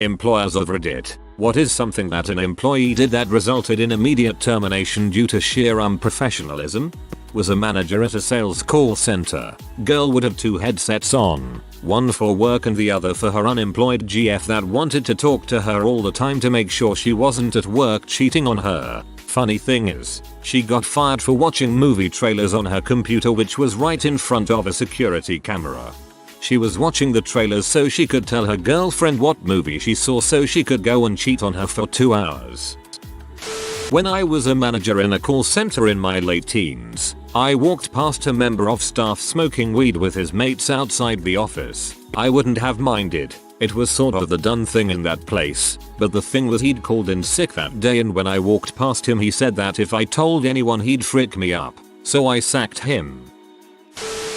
Employers of Reddit. What is something that an employee did that resulted in immediate termination due to sheer unprofessionalism? Was a manager at a sales call center. Girl would have 2 headsets on. One for work and the other for her unemployed GF that wanted to talk to her all the time to make sure she wasn't at work cheating on her. Funny thing is, she got fired for watching movie trailers on her computer, which was right in front of a security camera. She was watching the trailers so she could tell her girlfriend what movie she saw so she could go and cheat on her for 2 hours. When I was a manager in a call center in my late teens, I walked past a member of staff smoking weed with his mates outside the office. I wouldn't have minded. It was sort of the done thing in that place, but the thing was he'd called in sick that day, and when I walked past him he said that if I told anyone he'd frick me up, so I sacked him.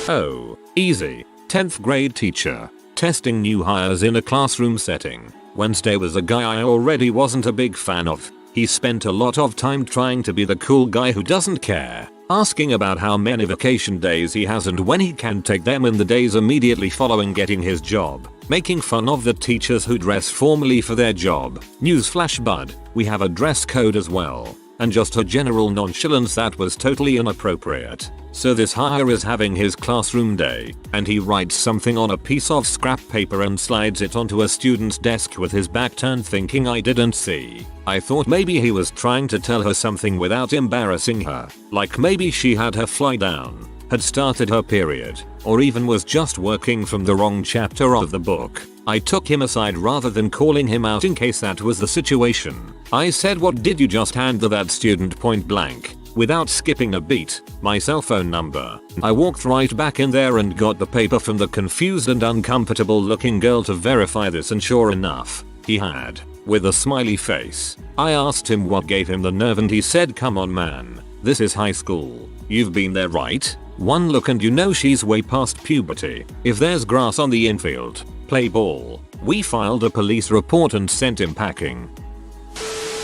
Oh, easy. 10th grade teacher. Testing new hires in a classroom setting. Wednesday was a guy I already wasn't a big fan of. He spent a lot of time trying to be the cool guy who doesn't care, asking about how many vacation days he has and when he can take them in the days immediately following getting his job, making fun of the teachers who dress formally for their job. Newsflash bud, we have a dress code as well, and just a general nonchalance that was totally inappropriate. So this hire is having his classroom day, and he writes something on a piece of scrap paper and slides it onto a student's desk with his back turned, thinking I didn't see. I thought maybe he was trying to tell her something without embarrassing her, like maybe she had her fly down, had started her period, or even was just working from the wrong chapter of the book. I took him aside rather than calling him out in case that was the situation. I said, "What did you just hand to that student?" point blank. Without skipping a beat, my cell phone number. I walked right back in there and got the paper from the confused and uncomfortable looking girl to verify this, and sure enough, he had, with a smiley face. I asked him what gave him the nerve and he said, "Come on man, this is high school. You've been there, right? One look and you know she's way past puberty. If there's grass on the infield, play ball." We filed a police report and sent him packing.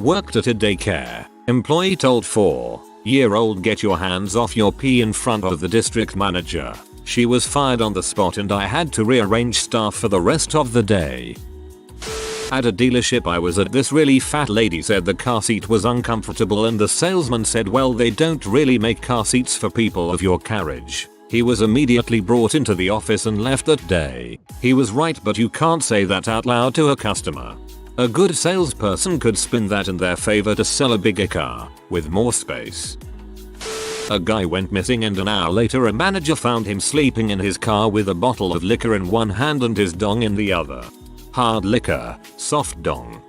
Worked at a daycare. Employee told 4-year-old get your hands off your pee in front of the district manager. She was fired on the spot and I had to rearrange staff for the rest of the day. At a dealership I was at, this really fat lady said the car seat was uncomfortable and the salesman said, "Well, they don't really make car seats for people of your carriage." He was immediately brought into the office and left that day. He was right, but you can't say that out loud to a customer. A good salesperson could spin that in their favor to sell a bigger car with more space. A guy went missing and an hour later a manager found him sleeping in his car with a bottle of liquor in one hand and his dong in the other. Hard liquor, soft dong.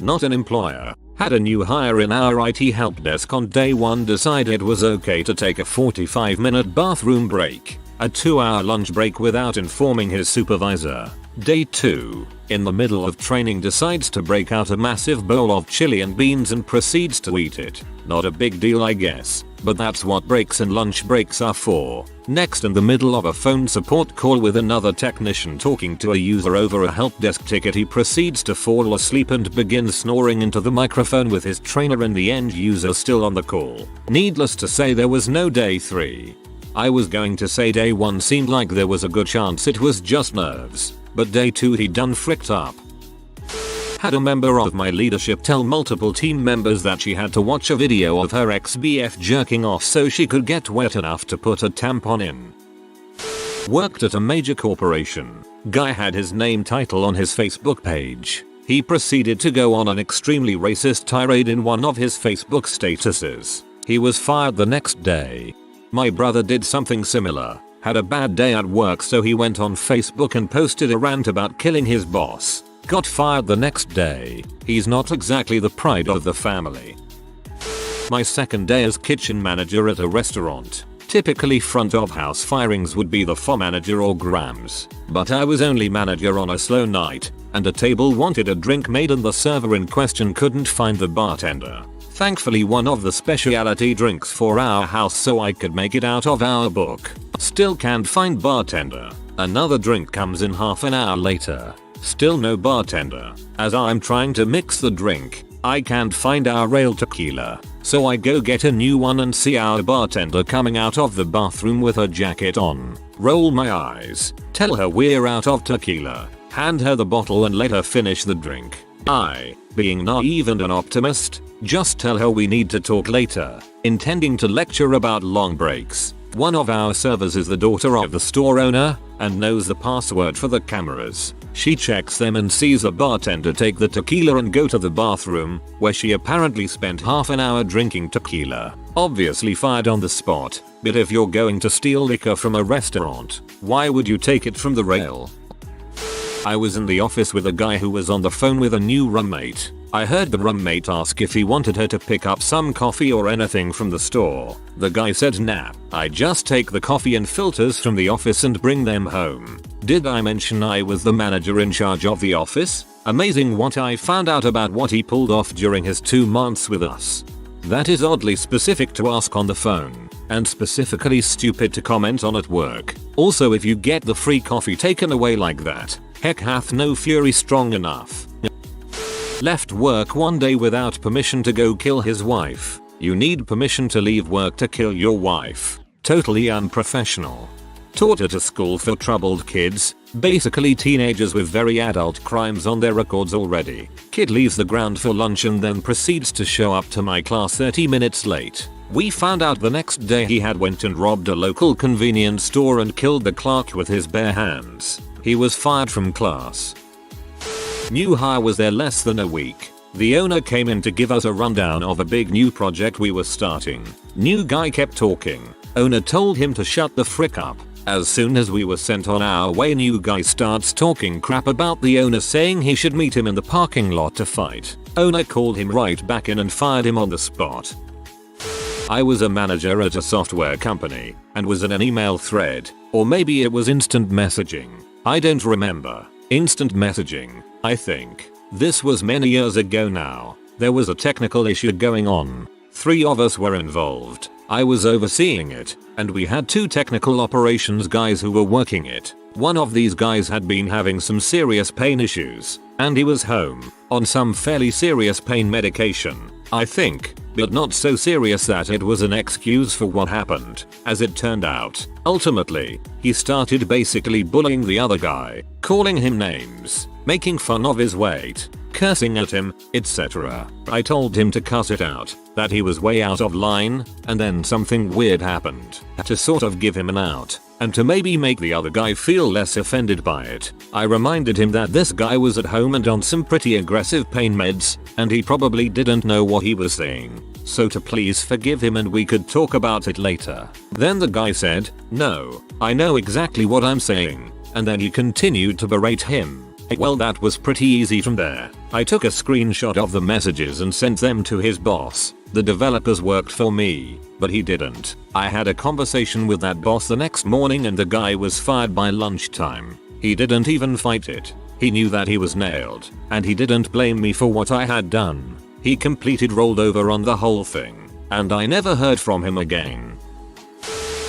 Not an employer. Had a new hire in our IT help desk on day 1, decided it was okay to take a 45-minute bathroom break, a 2-hour lunch break without informing his supervisor. Day 2, in the middle of training decides to break out a massive bowl of chili and beans and proceeds to eat it. Not a big deal I guess, but that's what breaks and lunch breaks are for. Next, in the middle of a phone support call with another technician talking to a user over a help desk ticket, he proceeds to fall asleep and begins snoring into the microphone with his trainer and the end user still on the call. Needless to say, there was no day 3. I was going to say day 1 seemed like there was a good chance it was just nerves, but day 2 he done fricked up. Had a member of my leadership tell multiple team members that she had to watch a video of her ex-BF jerking off so she could get wet enough to put a tampon in. Worked at a major corporation. Guy had his name title on his Facebook page. He proceeded to go on an extremely racist tirade in one of his Facebook statuses. He was fired the next day. My brother did something similar. Had a bad day at work, so he went on Facebook and posted a rant about killing his boss. Got fired the next day. He's not exactly the pride of the family. My second day as kitchen manager at a restaurant. Typically front of house firings would be the floor manager or Grams, but I was only manager on a slow night, and a table wanted a drink made and the server in question couldn't find the bartender. Thankfully one of the specialty drinks for our house, so I could make it out of our book. Still can't find bartender. Another drink comes in half an hour later. Still no bartender. As I'm trying to mix the drink, I can't find our ale tequila, so I go get a new one and see our bartender coming out of the bathroom with her jacket on. Roll my eyes, tell her we're out of tequila. hand her the bottle and let her finish the drink. I, being naive and an optimist, just tell her we need to talk later, intending to lecture about long breaks. One of our servers is the daughter of the store owner and knows the password for the cameras. She checks them and sees a bartender take the tequila and go to the bathroom, where she apparently spent half an hour drinking tequila. Obviously fired on the spot, but if you're going to steal liquor from a restaurant, why would you take it from the rail? I was in the office with a guy who was on the phone with a new roommate. I heard the roommate ask if he wanted her to pick up some coffee or anything from the store. The guy said nah, I just take the coffee and filters from the office and bring them home. Did I mention I was the manager in charge of the office? Amazing what I found out about what he pulled off during his 2 months with us. That is oddly specific to ask on the phone, and specifically stupid to comment on at work. Also, if you get the free coffee taken away like that, heck hath no fury strong enough. Left work one day without permission to go kill his wife. You need permission to leave work to kill your wife. Totally unprofessional. Taught at a school for troubled kids, basically teenagers with very adult crimes on their records already. Kid leaves the ground for lunch and then proceeds to show up to my class 30 minutes late. We found out the next day he had went and robbed a local convenience store and killed the clerk with his bare hands. He was fired from class. New hire was there less than a week. The owner came in to give us a rundown of a big new project we were starting. New guy kept talking. Owner told him to shut the frick up. As soon as we were sent on our way, new guy starts talking crap about the owner, saying he should meet him in the parking lot to fight. Owner called him right back in and fired him on the spot. I was a manager at a software company and was in an email thread, or maybe it was instant messaging. I don't remember. Instant messaging, I think. This was many years ago now. There was a technical issue going on. 3 of us were involved. I was overseeing it, and we had 2 technical operations guys who were working it. One of these guys had been having some serious pain issues, and he was home, on some fairly serious pain medication, I think, but not so serious that it was an excuse for what happened, as it turned out. Ultimately, he started basically bullying the other guy, calling him names, making fun of his weight, cursing at him, etc. I told him to cut it out, that he was way out of line, and then something weird happened. To sort of give him an out, and to maybe make the other guy feel less offended by it, I reminded him that this guy was at home and on some pretty aggressive pain meds, and he probably didn't know what he was saying. So to please forgive him and we could talk about it later. Then the guy said, no, I know exactly what I'm saying, and then he continued to berate him. Well, that was pretty easy from there. I took a screenshot of the messages and sent them to his boss. The developers worked for me, but he didn't. I had a conversation with that boss the next morning and the guy was fired by lunchtime. He didn't even fight it. He knew that he was nailed, and he didn't blame me for what I had done. He completely rolled over on the whole thing, and I never heard from him again.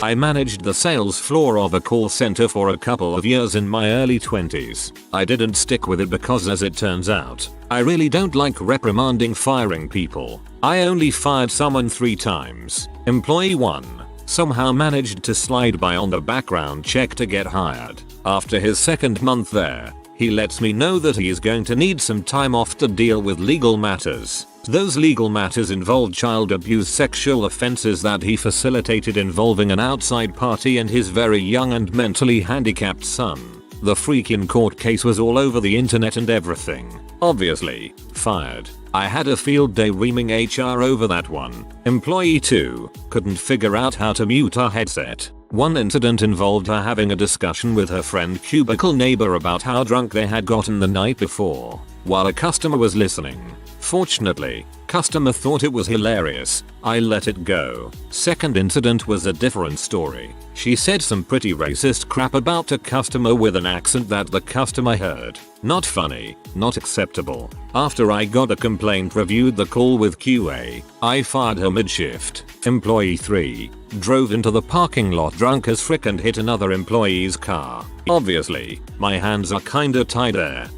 I managed the sales floor of a call center for a couple of years in my early 20s. I didn't stick with it because, as it turns out, I really don't like reprimanding firing people. I only fired someone 3 times. Employee 1 somehow managed to slide by on the background check to get hired. After his 2nd month there, he lets me know that he is going to need some time off to deal with legal matters. Those legal matters involved child abuse, sexual offenses that he facilitated involving an outside party and his very young and mentally handicapped son. The freaking court case was all over the internet and everything. Obviously, fired. I had a field day reaming HR over that one. Employee 2 couldn't figure out how to mute her headset. One incident involved her having a discussion with her friend cubicle neighbor about how drunk they had gotten the night before, while a customer was listening. Fortunately, customer thought it was hilarious. I let it go. Second incident was a different story. She said some pretty racist crap about a customer with an accent that the customer heard. Not funny, not acceptable. After I got a complaint, reviewed the call with QA, I fired her mid-shift. Employee 3 drove into the parking lot drunk as frick and hit another employee's car. Obviously, my hands are kinda tied there.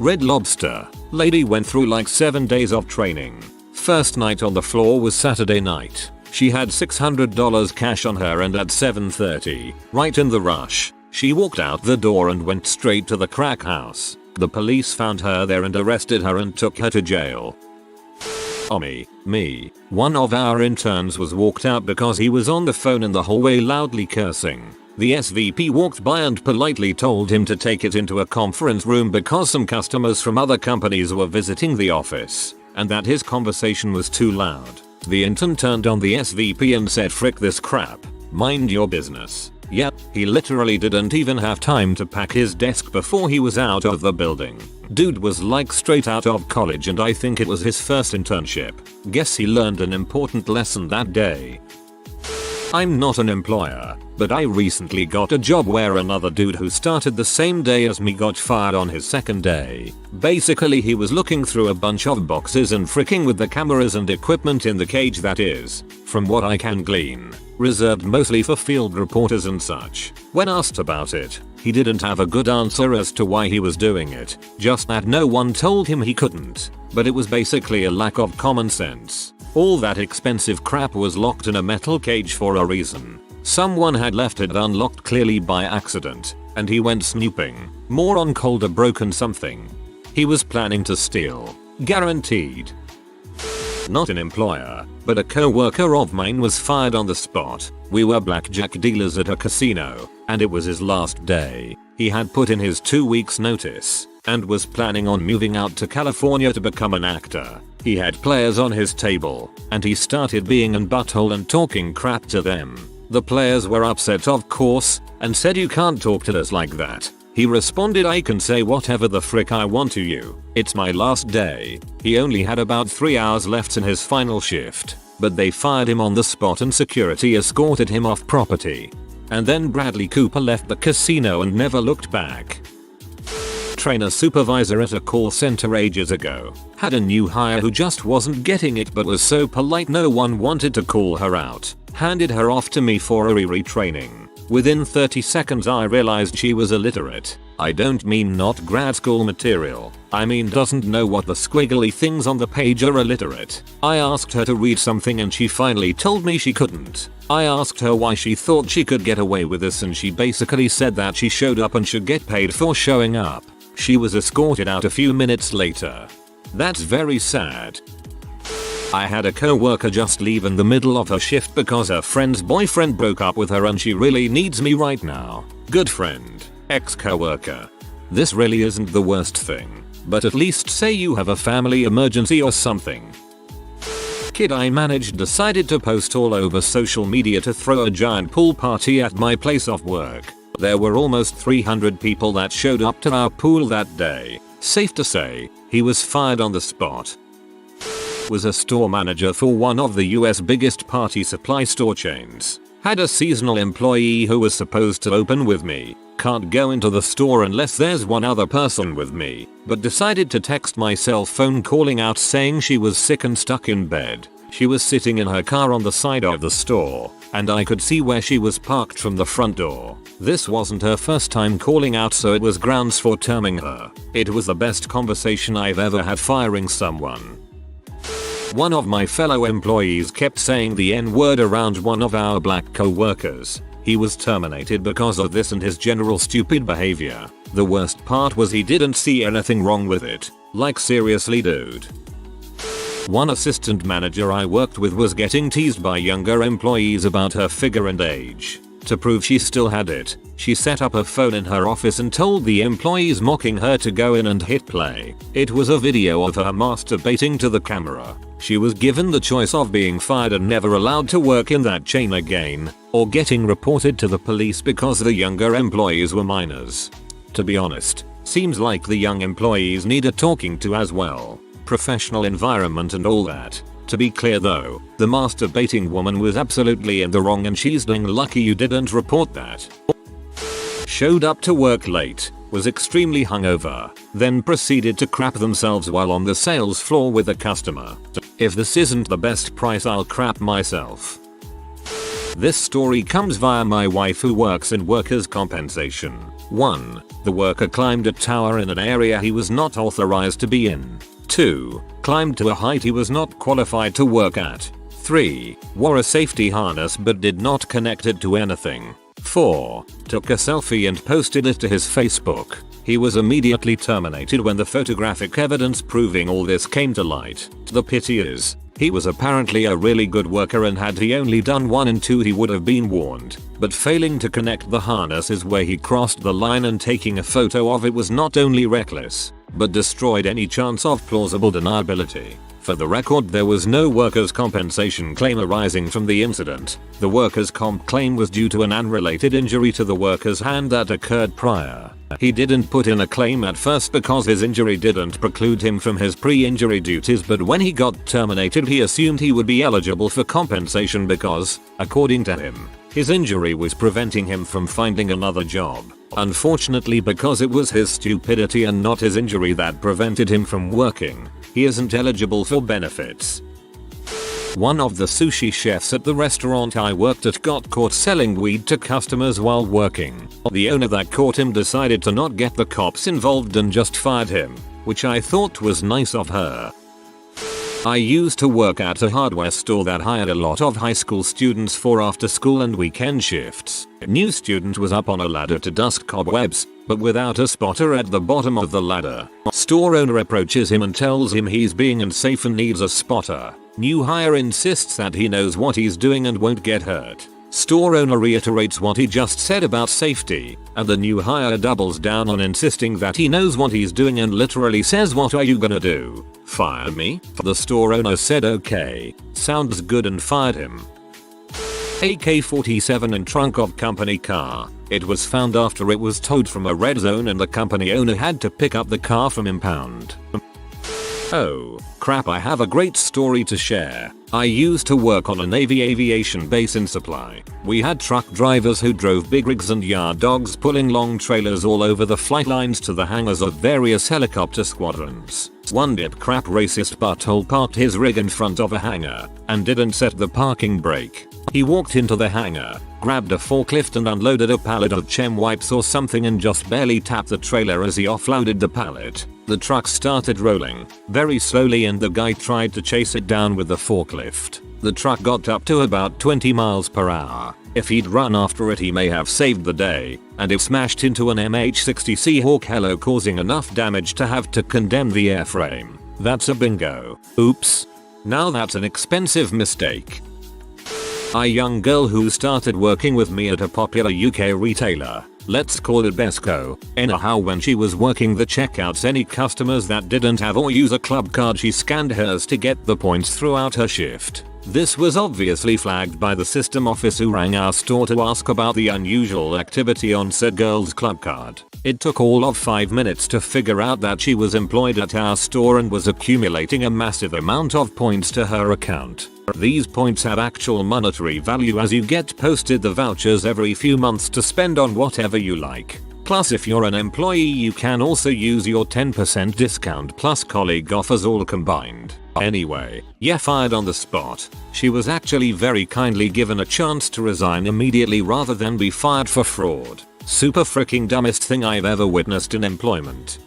Red Lobster. Lady went through like 7 days of training. First night on the floor was Saturday night. She had $600 cash on her and at 7:30, right in the rush, She walked out the door and went straight to the crack house. The police found her there and arrested her and took her to jail. One of our interns was walked out because he was on the phone in the hallway loudly cursing. The SVP walked by and politely told him to take it into a conference room because some customers from other companies were visiting the office, and that his conversation was too loud. The intern turned on the SVP and said, "Frick this crap. Mind your business." Yep, he literally didn't even have time to pack his desk before he was out of the building. Dude was like straight out of college and I think it was his first internship. Guess he learned an important lesson that day. I'm not an employer, but I recently got a job where another dude who started the same day as me got fired on his second day. Basically he was looking through a bunch of boxes and fricking with the cameras and equipment in the cage that is, from what I can glean, reserved mostly for field reporters and such. When asked about it, he didn't have a good answer as to why he was doing it, just that no one told him he couldn't. But it was basically a lack of common sense. All that expensive crap was locked in a metal cage for a reason. Someone had left it unlocked clearly by accident, and he went snooping. More on cold or broken something. He was planning to steal. Guaranteed. Not an employer, but a co-worker of mine was fired on the spot. We were blackjack dealers at a casino, and it was his last day. He had put in his 2 weeks notice, and was planning on moving out to California to become an actor. He had players on his table, and he started being an butthole and talking crap to them. The players were upset of course, and said, "You can't talk to us like that." He responded, "I can say whatever the frick I want to you. It's my last day." He only had about 3 hours left in his final shift, but they fired him on the spot and security escorted him off property. And then Bradley Cooper left the casino and never looked back. Trainer supervisor at a call center ages ago. Had a new hire who just wasn't getting it but was so polite no one wanted to call her out. Handed her off to me for a retraining. Within 30 seconds I realized she was illiterate. I don't mean not grad school material. I mean doesn't know what the squiggly things on the page are illiterate. I asked her to read something and she finally told me she couldn't. I asked her why she thought she could get away with this and she basically said that she showed up and should get paid for showing up. She was escorted out a few minutes later. That's very sad. I had a co-worker just leave in the middle of her shift because her friend's boyfriend broke up with her and she really needs me right now. Good friend, ex-co-worker. This really isn't the worst thing, but at least say you have a family emergency or something. Kid I managed decided to post all over social media to throw a giant pool party at my place of work. There were almost 300 people that showed up to our pool that day. Safe to say, he was fired on the spot. Was a store manager for one of the US biggest party supply store chains. Had a seasonal employee who was supposed to open with me. Can't go into the store unless there's one other person with me, but decided to text my cell phone calling out saying she was sick and stuck in bed. She was sitting in her car on the side of the store, and I could see where she was parked from the front door. This wasn't her first time calling out, so it was grounds for terming her. It was the best conversation I've ever had firing someone. One of my fellow employees kept saying the N-word around one of our black co-workers. He was terminated because of this and his general stupid behavior. The worst part was he didn't see anything wrong with it. Like seriously dude. One assistant manager I worked with was getting teased by younger employees about her figure and age. To prove she still had it, she set up a phone in her office and told the employees mocking her to go in and hit play. It was a video of her masturbating to the camera. She was given the choice of being fired and never allowed to work in that chain again, or getting reported to the police because the younger employees were minors. To be honest, seems like the young employees need a talking to as well. Professional environment and all that. To be clear though, the masturbating woman was absolutely in the wrong and she's dang lucky you didn't report that. Showed up to work late, was extremely hungover, then proceeded to crap themselves while on the sales floor with a customer. If this isn't the best price, I'll crap myself. This story comes via my wife who works in workers' compensation. 1. The worker climbed a tower in an area he was not authorized to be in. 2. Climbed to a height he was not qualified to work at. 3. Wore a safety harness but did not connect it to anything. 4. Took a selfie and posted it to his Facebook. He was immediately terminated when the photographic evidence proving all this came to light. The pity is, he was apparently a really good worker, and had he only done 1 and 2 he would have been warned. But failing to connect the harness is where he crossed the line, and taking a photo of it was not only reckless, but destroyed any chance of plausible deniability. For the record, there was no workers' compensation claim arising from the incident. The workers' comp claim was due to an unrelated injury to the worker's hand that occurred prior. He didn't put in a claim at first because his injury didn't preclude him from his pre-injury duties, but when he got terminated he assumed he would be eligible for compensation because, according to him, his injury was preventing him from finding another job. Unfortunately, because it was his stupidity and not his injury that prevented him from working, he isn't eligible for benefits. One of the sushi chefs at the restaurant I worked at got caught selling weed to customers while working. The owner that caught him decided to not get the cops involved and just fired him, which I thought was nice of her. I used to work at a hardware store that hired a lot of high school students for after school and weekend shifts. A new student was up on a ladder to dust cobwebs, but without a spotter at the bottom of the ladder. Store owner approaches him and tells him he's being unsafe and needs a spotter. New hire insists that he knows what he's doing and won't get hurt. Store owner reiterates what he just said about safety, and the new hire doubles down on insisting that he knows what he's doing and literally says, "What are you gonna do? Fire me?" The store owner said okay, sounds good, and fired him. AK-47 in trunk of company car. It was found after it was towed from a red zone and the company owner had to pick up the car from impound. Oh, crap, I have a great story to share. I used to work on a Navy aviation base in Supply. We had truck drivers who drove big rigs and yard dogs pulling long trailers all over the flight lines to the hangars of various helicopter squadrons. One dip crap racist butthole parked his rig in front of a hangar and didn't set the parking brake. He walked into the hangar, grabbed a forklift and unloaded a pallet of chem wipes or something and just barely tapped the trailer as he offloaded the pallet. The truck started rolling very slowly and the guy tried to chase it down with the forklift. The truck got up to about 20 miles per hour. If he'd run after it he may have saved the day, and it smashed into an MH-60 Seahawk Helo, causing enough damage to have to condemn the airframe. That's a bingo. Oops. Now that's an expensive mistake. A young girl who started working with me at a popular UK retailer, let's call it Besco. Anyhow, when she was working the checkouts, any customers that didn't have or use a club card, she scanned hers to get the points throughout her shift. This was obviously flagged by the system officer who rang our store to ask about the unusual activity on said girl's club card. It took all of 5 minutes to figure out that she was employed at our store and was accumulating a massive amount of points to her account. These points have actual monetary value as you get posted the vouchers every few months to spend on whatever you like. Plus, if you're an employee you can also use your 10% discount plus colleague offers all combined. Anyway, yeah, fired on the spot. She was actually very kindly given a chance to resign immediately rather than be fired for fraud. Super freaking dumbest thing I've ever witnessed in employment.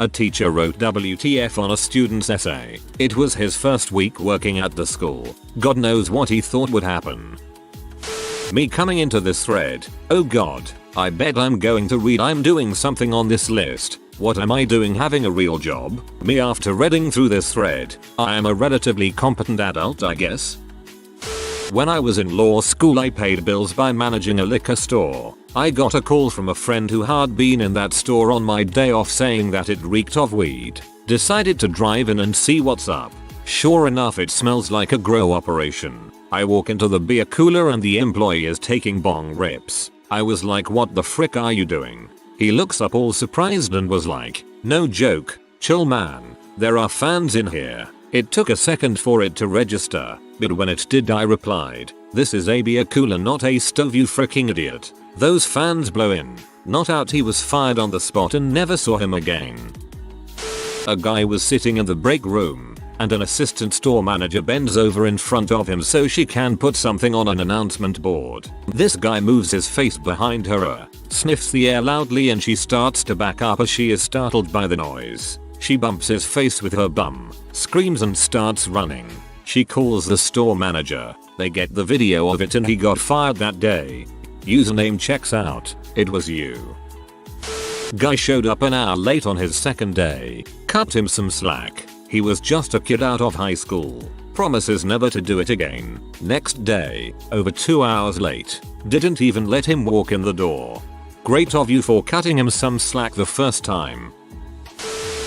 A teacher wrote WTF on a student's essay. It was his first week working at the school. God knows what he thought would happen. Me coming into this thread. Oh god, I bet I'm going to read I'm doing something on this list. What am I doing having a real job? Me after reading through this thread. I am a relatively competent adult, I guess. When I was in law school I paid bills by managing a liquor store. I got a call from a friend who had been in that store on my day off saying that it reeked of weed. Decided to drive in and see what's up. Sure enough, it smells like a grow operation. I walk into the beer cooler and the employee is taking bong rips. I was like, what the frick are you doing? He looks up all surprised and was like, no joke, chill man, there are fans in here. It took a second for it to register, but when it did I replied, this is a beer cooler not a stove, you freaking idiot. Those fans blow in, not out. He was fired on the spot and never saw him again. A guy was sitting in the break room, and an assistant store manager bends over in front of him so she can put something on an announcement board. This guy moves his face behind her, sniffs the air loudly, and she starts to back up as she is startled by the noise. She bumps his face with her bum, screams and starts running. She calls the store manager. They get the video of it and he got fired that day. Username checks out. It was you. Guy showed up an hour late on his second day. Cut him some slack. He was just a kid out of high school. Promises never to do it again. Next day, over 2 hours late. Didn't even let him walk in the door. Great of you for cutting him some slack the first time.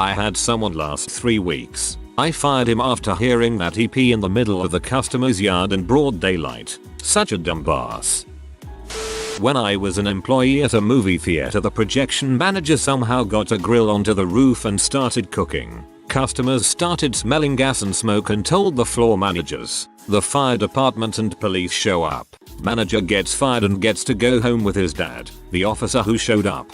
I had someone last 3 weeks. I fired him after hearing that he pee in the middle of the customer's yard in broad daylight. Such a dumb boss. When I was an employee at a movie theater, the projection manager somehow got a grill onto the roof and started cooking. Customers started smelling gas and smoke and told the floor managers. The fire department and police show up. Manager gets fired and gets to go home with his dad, the officer who showed up.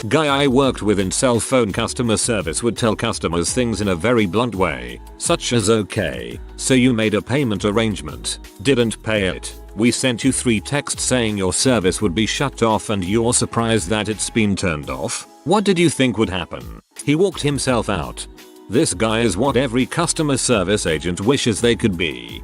Guy I worked with in cell phone customer service would tell customers things in a very blunt way, such as okay, so you made a payment arrangement, didn't pay it, we sent you 3 texts saying your service would be shut off and you're surprised that it's been turned off? What did you think would happen? He walked himself out. This guy is what every customer service agent wishes they could be.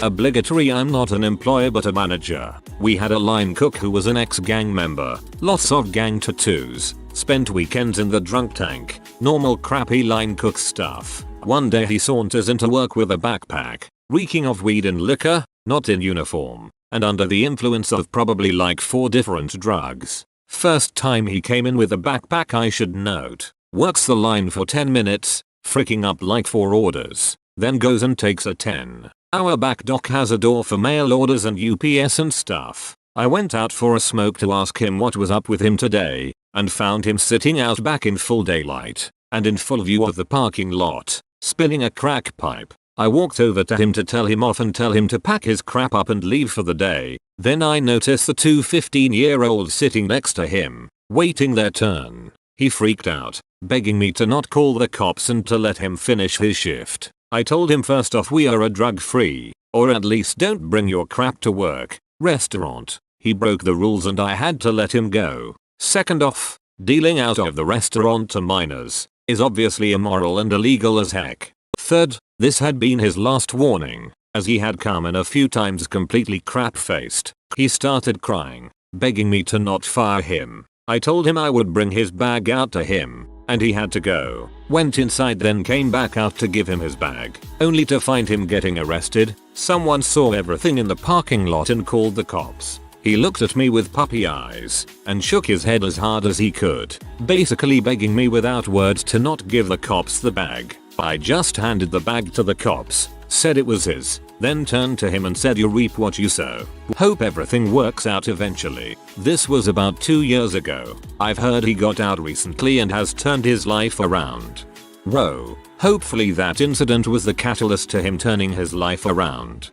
Obligatory. I'm not an employer but a manager. We had a line cook who was an ex-gang member. Lots of gang tattoos. Spent weekends in the drunk tank. Normal crappy line cook stuff. One day he saunters into work with a backpack, reeking of weed and liquor, not in uniform, and under the influence of probably like 4 different drugs. First time he came in with a backpack, I should note. Works the line for 10 minutes, freaking up like 4 orders. Then goes and takes a 10-hour back dock, has a door for mail orders and UPS and stuff. I went out for a smoke to ask him what was up with him today, and found him sitting out back in full daylight, and in full view of the parking lot, spilling a crack pipe. I walked over to him to tell him off and tell him to pack his crap up and leave for the day. Then I noticed the 2 15-year-olds sitting next to him, waiting their turn. He freaked out, begging me to not call the cops and to let him finish his shift. I told him first off we are a drug-free, or at least don't bring your crap to work, restaurant. He broke the rules and I had to let him go. Second off, dealing out of the restaurant to minors is obviously immoral and illegal as heck. Third, this had been his last warning, as he had come in a few times completely crap-faced. He started crying, begging me to not fire him. I told him I would bring his bag out to him, and he had to go. Went inside then came back out to give him his bag, only to find him getting arrested. Someone saw everything in the parking lot and called the cops. He looked at me with puppy eyes and shook his head as hard as he could, basically begging me without words to not give the cops the bag. I just handed the bag to the cops, said it was his, then turned to him and said you reap what you sow. Hope everything works out eventually. This was about 2 years ago. I've heard he got out recently and has turned his life around. Whoa, hopefully that incident was the catalyst to him turning his life around.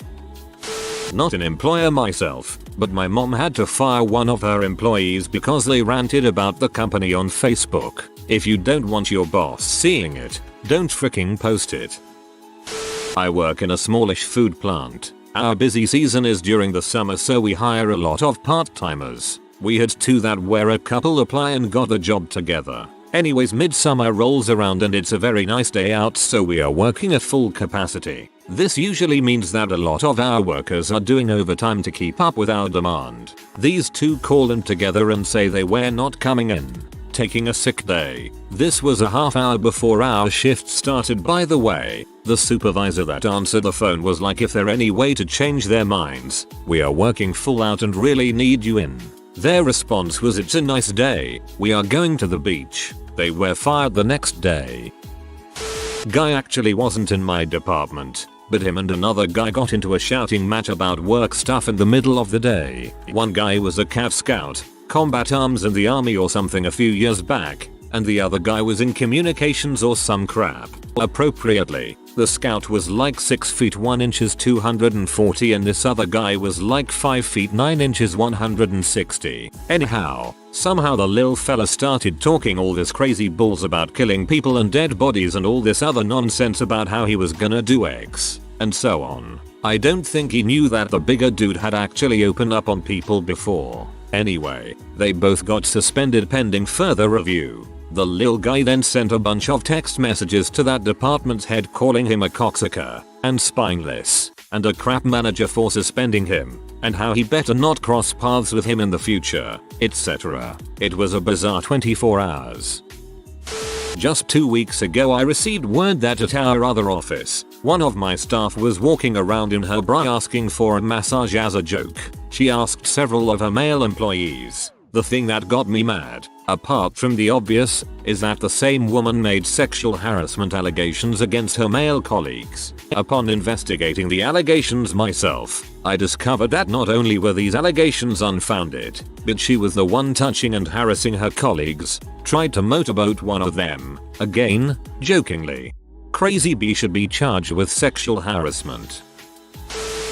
Not an employer myself, but my mom had to fire one of her employees because they ranted about the company on Facebook. If you don't want your boss seeing it, don't freaking post it. I work in a smallish food plant. Our busy season is during the summer, so we hire a lot of part-timers. We had 2 that where a couple apply and got the job together. Anyways, midsummer rolls around and it's a very nice day out, so we are working at full capacity. This usually means that a lot of our workers are doing overtime to keep up with our demand. These 2 call in together and say they were not coming in, taking a sick day. This was a half hour before our shift started, by the way. The supervisor that answered the phone was like, if there any way to change their minds, we are working full out and really need you in. Their response was, it's a nice day, we are going to the beach. They were fired the next day. Guy actually wasn't in my department, but him and another guy got into a shouting match about work stuff in the middle of the day. One guy was a Cav Scout, combat arms in the army or something a few years back, and the other guy was in communications or some crap. Appropriately, the scout was like 6 feet 1 inches 240 and this other guy was like 5 feet 9 inches 160. Anyhow, somehow the lil fella started talking all this crazy balls about killing people and dead bodies and all this other nonsense about how he was gonna do X, and so on. I don't think he knew that the bigger dude had actually opened up on people before. Anyway, they both got suspended pending further review. The lil guy then sent a bunch of text messages to that department's head calling him a cocksucker and spineless. and a crap manager for suspending him, and how he better not cross paths with him in the future, etc. It was a bizarre 24 hours. Just 2 weeks ago I received word that at our other office, one of my staff was walking around in her bra asking for a massage as a joke. She asked several of her male employees. The thing that got me mad, apart from the obvious, is that the same woman made sexual harassment allegations against her male colleagues. Upon investigating the allegations myself, I discovered that not only were these allegations unfounded, but she was the one touching and harassing her colleagues, tried to motorboat one of them, again, jokingly. Crazy B should be charged with sexual harassment.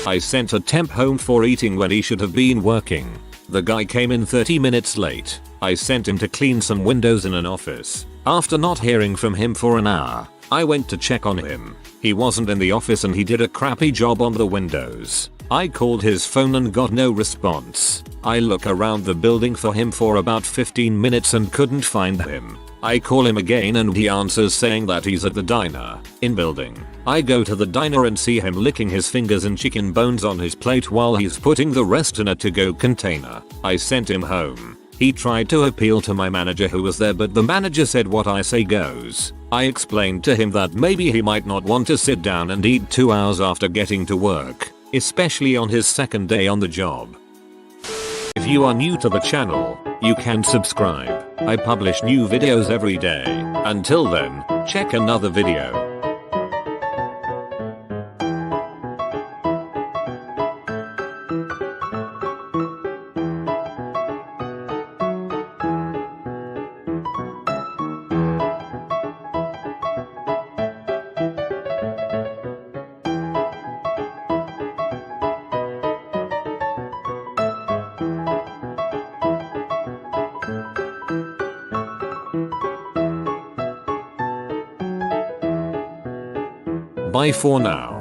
I sent a temp home for eating when he should have been working. The guy came in 30 minutes late. I sent him to clean some windows in an office. After not hearing from him for an hour, I went to check on him. He wasn't in the office and he did a crappy job on the windows. I called his phone and got no response. I look around the building for him for about 15 minutes and couldn't find him. I call him again and he answers saying that he's at the diner, in building. I go to the diner and see him licking his fingers and chicken bones on his plate while he's putting the rest in a to-go container. I sent him home. He tried to appeal to my manager who was there, but the manager said what I say goes. I explained to him that maybe he might not want to sit down and eat 2 hours after getting to work, especially on his second day on the job. If you are new to the channel, you can subscribe. I publish new videos every day. Until then, check another video. Bye for now.